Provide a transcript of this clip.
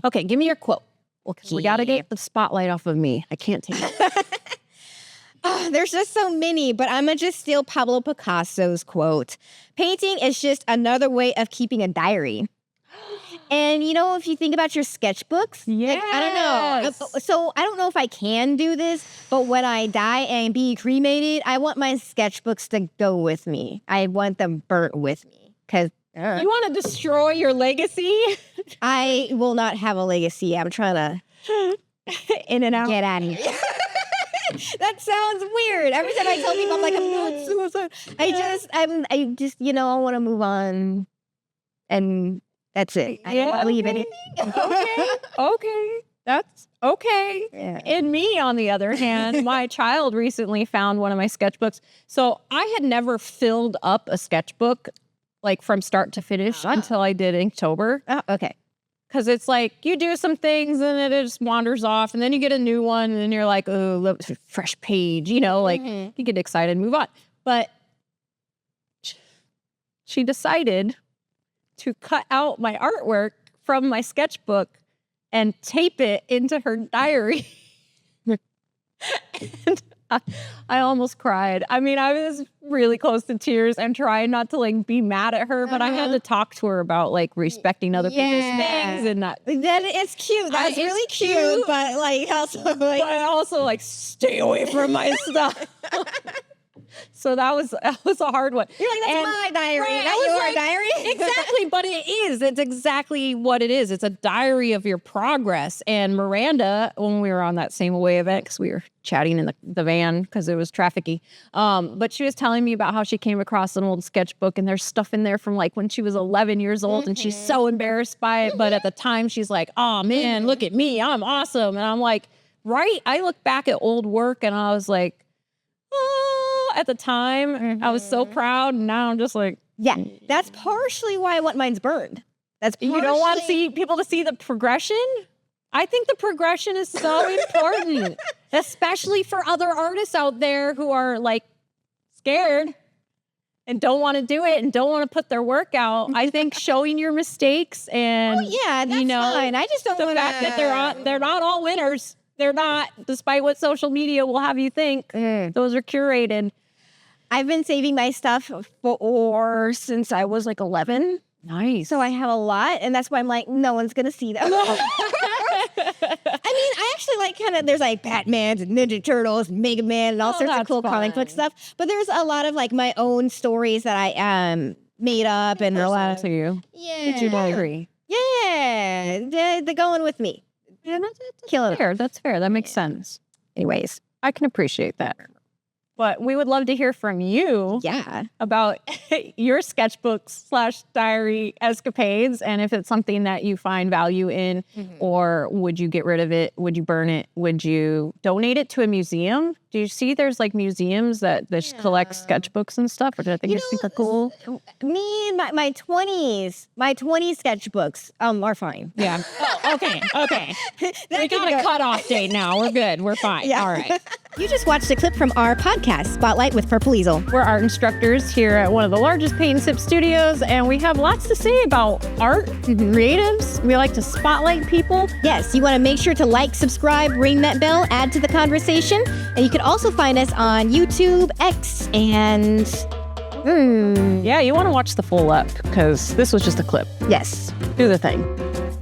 Okay, give me your quote. Okay. We got to get the spotlight off of me. I can't take it. There's just so many, but I'm going to just steal Pablo Picasso's quote. Painting is just another way of keeping a diary. And, if you think about your sketchbooks, I don't know. So I don't know if I can do this, but when I die and be cremated, I want my sketchbooks to go with me. I want them burnt with me. Because you want to destroy your legacy? I will not have a legacy. I'm trying to in and out. Get out of here. That sounds weird. Every time I tell people, I'm like, I'm not suicide. I just, I want to move on. And that's it. I don't want to leave anything. Okay. That's okay. Yeah. And me, on the other hand, my child recently found one of my sketchbooks. So I had never filled up a sketchbook like from start to finish until I did Inktober. Oh, okay. Because it's like you do some things and then it just wanders off and then you get a new one and then you're like, oh, look, fresh page, like you get excited and move on. But she decided to cut out my artwork from my sketchbook and tape it into her diary. And I almost cried. I mean, I was really close to tears and trying not to be mad at her, but I had to talk to her about respecting other people's things and not. That is cute. That's really cute, but also stay away from my stuff. So that was a hard one. You're like, that's my diary. Right, Not your diary. Exactly, but it is. It's exactly what it is. It's a diary of your progress. And Miranda, when we were on that same away event, because we were chatting in the van because it was trafficky, but she was telling me about how she came across an old sketchbook and there's stuff in there from when she was 11 years old and she's so embarrassed by it. But at the time, she's like, oh, man, look at me. I'm awesome. And I'm like, right? I look back at old work and I was like, at the time, I was so proud, and now I'm just like... Yeah, that's partially why I want mine's burned. You don't want people to see the progression? I think the progression is so important, especially for other artists out there who are, scared and don't want to do it and don't want to put their work out. I think showing your mistakes and... Oh, yeah, that's fine. I just don't want to... The fact that they're not all winners. They're not, despite what social media will have you think. Those are curated. I've been saving my stuff since I was 11. Nice. So I have a lot, and that's why I'm like, no one's going to see them. I mean, I actually there's Batman and Ninja Turtles and Meagan Man and all sorts of cool comic book stuff. But there's a lot of my own stories that I made up and a lot of... to you. Yeah. It's your diary. Yeah. They're going with me. Yeah, that's fair. That's fair. That makes sense. Anyways, I can appreciate that. But we would love to hear from you about your sketchbooks/diary escapades and if it's something that you find value in, or would you get rid of it? Would you burn it? Would you donate it to a museum? Do you see there's museums that collect sketchbooks and stuff, which I think are cool? Me and my 20s sketchbooks are fine. Yeah. Oh, okay. We got a cutoff date now. We're good. We're fine. Yeah. All right. You just watched a clip from our podcast, Spotlight with Purple Easel. We're art instructors here at one of the largest paint and sip studios, and we have lots to say about art, creatives. We like to spotlight people. Yes, you want to make sure to subscribe, ring that bell, add to the conversation, and you can also find us on YouTube, X, and... Yeah, you want to watch the full up, because this was just a clip. Yes. Do the thing.